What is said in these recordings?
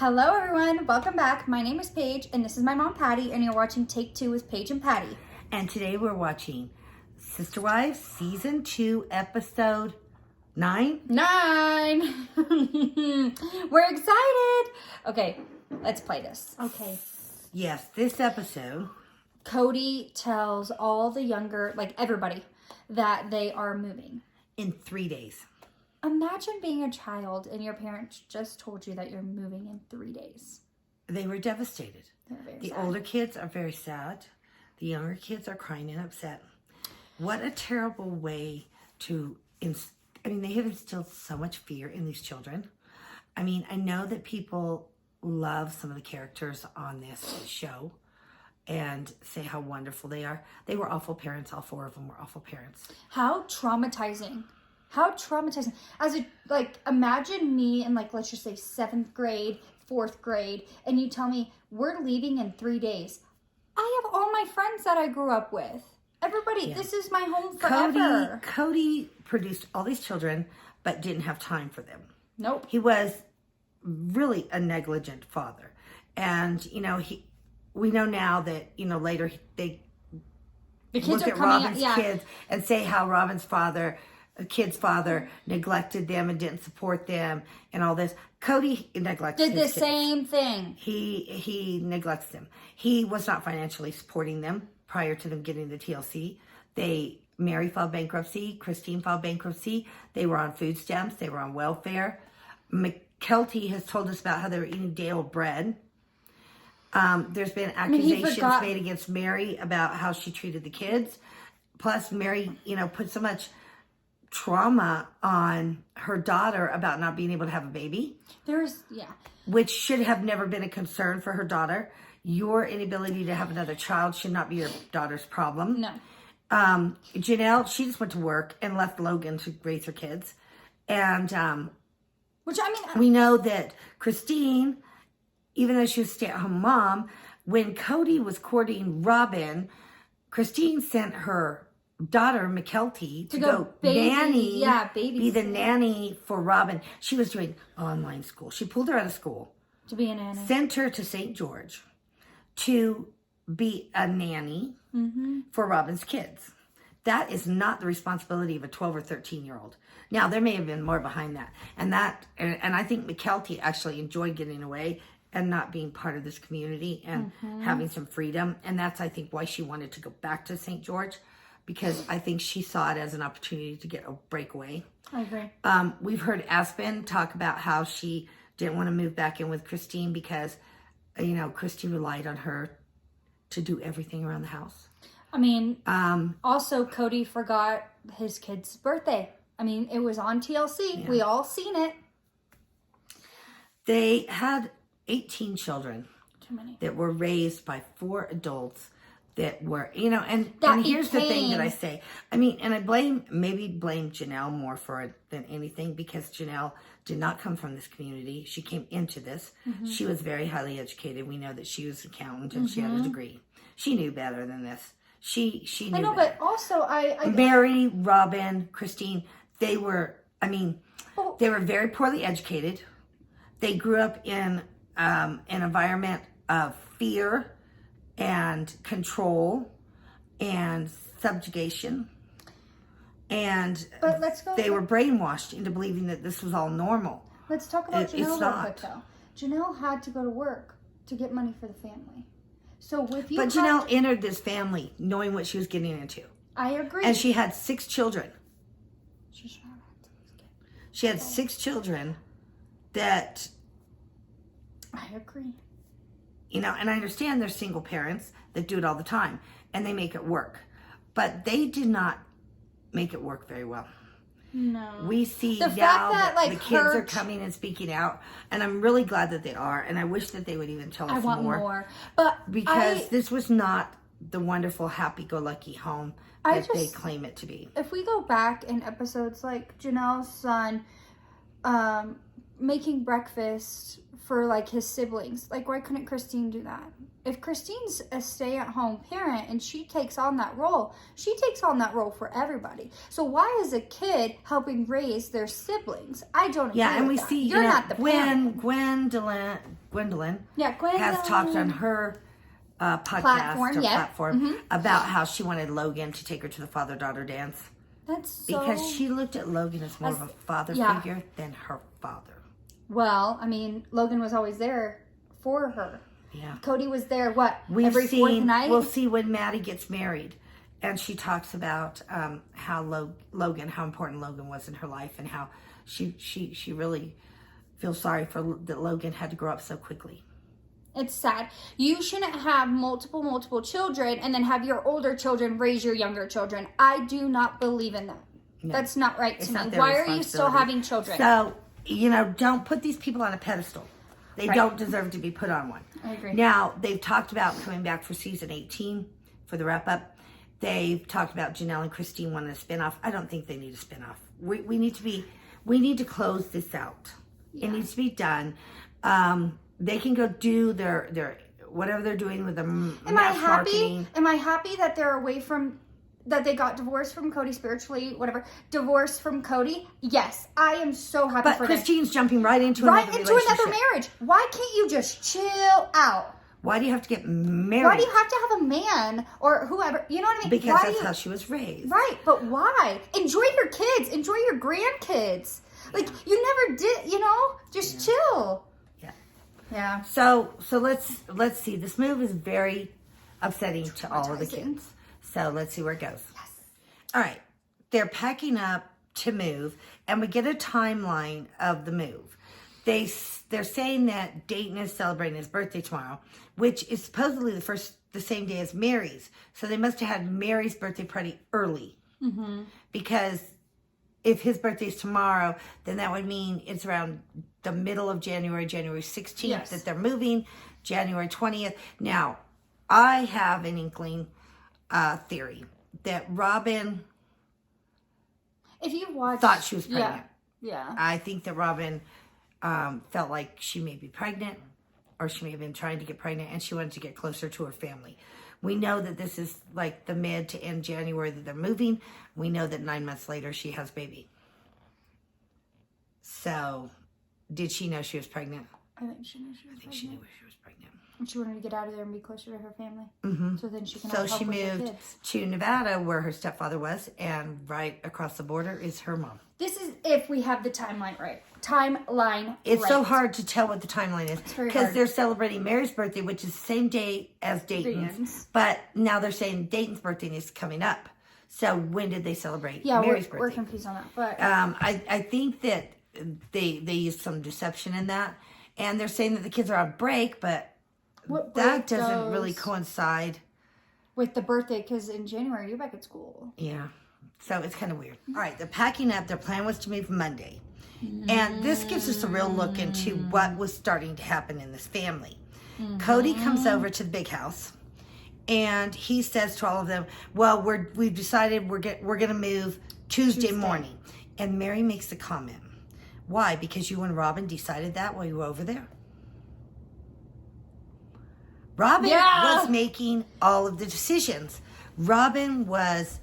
Hello everyone, welcome back. My name is Paige and this is my mom Patty and you're watching Take 2 with Paige and Patty. And today we're watching Sister Wives Season 2 Episode 9. 9! We're excited! Okay, let's play this. Okay. Yes, this episode. Cody tells all the younger, like everybody, that they are moving. In 3 days. Imagine being a child and your parents just told you that you're moving in 3 days. They were devastated. Very the sad. older kids are very sad. The younger kids are crying and upset. What a terrible way to... they have instilled so much fear in these children. I mean, I know that people love some of the characters on this show and say how wonderful they are. They were awful parents. All 4 of them were awful parents. How traumatizing. How traumatizing. Imagine me in let's just say 7th grade, 4th grade, and you tell me we're leaving in 3 days. I have all my friends that I grew up with. Everybody, yeah. This is my home forever. Cody produced all these children, but didn't have time for them. Nope. He was really a negligent father. And, we know now that, later the kids look at Robin's kids and say how Robin's kid's father neglected them and didn't support them and all this. Cody neglected the same thing. He neglects them. He was not financially supporting them prior to them getting the TLC. Mary filed bankruptcy. Christine filed bankruptcy. They were on food stamps. They were on welfare. McKelty has told us about how they were eating day-old bread. There's been accusations made against Mary about how she treated the kids. Plus, Mary, put so much trauma on her daughter about not being able to have a baby. Which should have never been a concern for her daughter. Your inability to have another child should not be your daughter's problem. No. Janelle, she just went to work and left Logan to raise her kids. And we know that Christine, even though she was a stay-at-home mom, when Cody was courting Robin, Christine sent her daughter McKelty to go nanny, be the nanny for Robin. She was doing online school. She pulled her out of school to be a nanny, sent her to St. George to be a nanny for Robin's kids. That is not the responsibility of a 12 or 13-year-old. Now, there may have been more behind that. And I think McKelty actually enjoyed getting away and not being part of this community and having some freedom. And that's, I think, why she wanted to go back to St. George, because I think she saw it as an opportunity to get a breakaway. I agree. We've heard Aspen talk about how she didn't want to move back in with Christine because, Christine relied on her to do everything around the house. Also, Cody forgot his kid's birthday. It was on TLC. Yeah. We all seen it. They had 18 children. Too many. That were raised by 4 adults that were, and here's the thing that I say. And I maybe blame Janelle more for it than anything, because Janelle did not come from this community. She came into this. She was very highly educated. We know that she was an accountant and she had a degree. She knew better than this. She knew I know, better. but also Mary, Robin, Christine, they were, they were very poorly educated. They grew up in an environment of fear and control and subjugation, and they were brainwashed into believing that this was all normal. Let's talk about Janelle real quick, though. Janelle had to go to work to get money for the family. Janelle entered this family knowing what she was getting into. I agree. And she had 6 children. She had 6 children that... I agree. And I understand there's single parents that do it all the time, and they make it work. But they did not make it work very well. No. We see now that the kids are coming and speaking out, and I'm really glad that they are, and I wish that they would even tell us more. I want more. But because this was not the wonderful, happy-go-lucky home that they claim it to be. If we go back in episodes like Janelle's son making breakfast for his siblings, why couldn't Christine do that? If Christine's a stay-at-home parent and she takes on that role, she takes on that role for everybody. So why is a kid helping raise their siblings? I don't agree with and we that. see, You're not the parent. Gwendolyn, Yeah, Gwendolyn has talked on her podcast platform about how she wanted Logan to take her to the father-daughter dance. That's so... Because she looked at Logan as more of a father figure than her father. Well, I mean, Logan was always there for her. Yeah. Cody was there, what, We'll see when Maddie gets married. And she talks about how how important Logan was in her life, and how she really feels sorry that Logan had to grow up so quickly. It's sad. You shouldn't have multiple children and then have your older children raise your younger children. I do not believe in that. No, that's not right to me. Why are you still having children? So, don't put these people on a pedestal. They don't deserve to be put on one. I agree. Now, they've talked about coming back for season 18 for the wrap-up. They've talked about Janelle and Christine wanting a spinoff. I don't think they need a spinoff. We need to close this out. Yeah. It needs to be done. They can go do their whatever they're doing with the marketing. Am I happy that they're away from, that they got divorced from Cody spiritually, whatever, divorced from Cody? Yes, I am so happy for them. But Christine's jumping right into another marriage. Why can't you just chill out? Why do you have to get married? Why do you have to have a man or whoever? You know what I mean? Because that's how she was raised. Right, but why? Enjoy your kids. Enjoy your grandkids. Like, you never did, just chill. Yeah. Yeah. So let's see. This move is very upsetting to all of the kids. So let's see where it goes. Yes. All right. They're packing up to move, and we get a timeline of the move. They're saying that Dayton is celebrating his birthday tomorrow, which is supposedly the same day as Mary's. So they must have had Mary's birthday party early. Mm-hmm. Because if his birthday's tomorrow, then that would mean it's around the middle of January 16th, that they're moving, January 20th. Now, I have an inkling theory that Robin thought she was pregnant. Yeah. I think that Robin felt like she may be pregnant, or she may have been trying to get pregnant, and she wanted to get closer to her family. We know that this is like the mid to end January that they're moving. We know that 9 months later she has baby. So, did she know she was pregnant? I think she knew she was pregnant. She knew she was pregnant. And she wanted to get out of there and be closer to her family. Mm-hmm. So then she can So help she with her moved kids. to Nevada, where her stepfather was, and right across the border is her mom. This is if we have the timeline right. It's so hard to tell what the timeline is, because they're celebrating Mary's birthday, which is the same day as Dayton's. But now they're saying Dayton's birthday is coming up. So when did they celebrate Mary's birthday? We're confused on that. But I think that they used some deception in that, and they're saying that the kids are on break, but that doesn't really coincide with the birthday, because in January you're back at school. Yeah, so it's kind of weird. All right, they're packing up. Their plan was to move Monday. And this gives us a real look into what was starting to happen in this family. Cody comes over to the big house, and he says to all of them, well, we've decided we're going to move Tuesday morning. And Mary makes a comment. Why? Because you and Robin decided that while you were over there? Robin was making all of the decisions. Robin was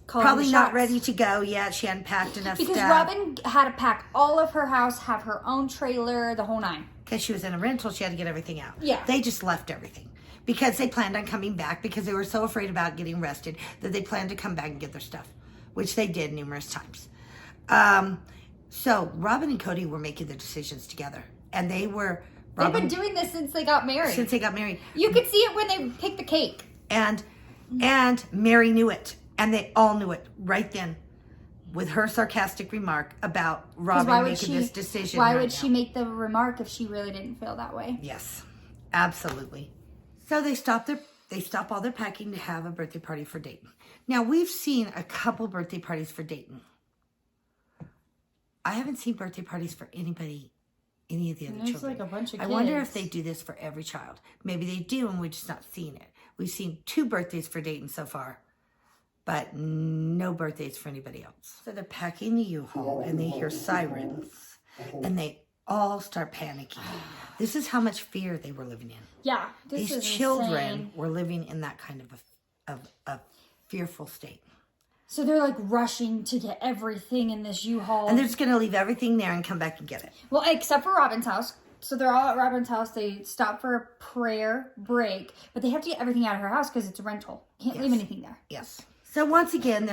probably not ready to go yet. She hadn't packed enough stuff. Because Robin had to pack all of her house, have her own trailer, the whole nine. Because she was in a rental, she had to get everything out. Yeah. They just left everything. Because they planned on coming back, because they were so afraid about getting arrested that they planned to come back and get their stuff. Which they did numerous times. So Robin and Cody were making the decisions together. And they've been doing this since they got married. You could see it when they picked the cake. And Mary knew it. And they all knew it right then, with her sarcastic remark about Robin making this decision. Why would she make the remark if she really didn't feel that way? Yes, absolutely. So they stop all their packing to have a birthday party for Dayton. Now, we've seen a couple birthday parties for Dayton. I haven't seen birthday parties for any of the other children. Like a bunch of kids. I wonder if they do this for every child. Maybe they do, and we're just not seeing it. We've seen 2 birthdays for Dayton so far, but no birthdays for anybody else. So they're packing the U-Haul, and they hear sirens, and they all start panicking. This is how much fear they were living in. Yeah, these children were living in that kind of a fearful state. So they're like rushing to get everything in this U-Haul, and they're just going to leave everything there and come back and get it. Well, except for Robin's house. So they're all at Robin's house. They stop for a prayer break, but they have to get everything out of her house because it's a rental. Can't leave anything there. Yes. So once again,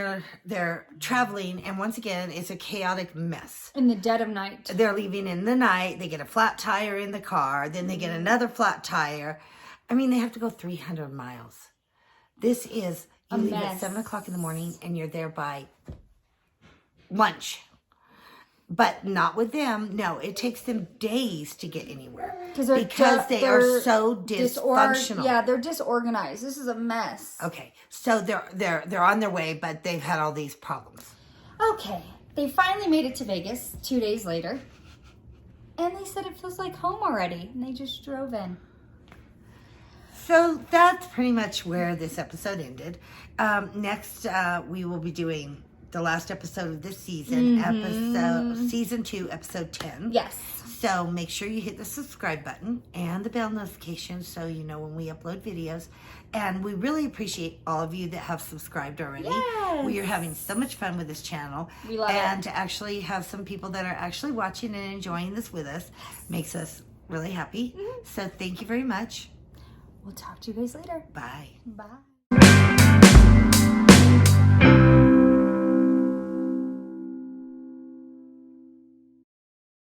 they're traveling, and once again, it's a chaotic mess. In the dead of night. They're leaving in the night. They get a flat tire in the car. Then they get another flat tire. I mean, they have to go 300 miles. This is, you leave at 7 o'clock in the morning, and you're there by lunch. But not with them. No, it takes them days to get anywhere because they are so dysfunctional. Yeah, they're disorganized. This is a mess. Okay, so they're on their way, but they've had all these problems. Okay, they finally made it to Vegas 2 days later, and they said it feels like home already, and they just drove in. So that's pretty much where this episode ended. Next, we will be doing the last episode of this season, season 2, episode 10. Yes. So make sure you hit the subscribe button and the bell notification so you know when we upload videos. And we really appreciate all of you that have subscribed already. Yes. We are having so much fun with this channel. We love it. And to actually have some people that are actually watching and enjoying this with us makes us really happy. So thank you very much. We'll talk to you guys later. Bye. Bye.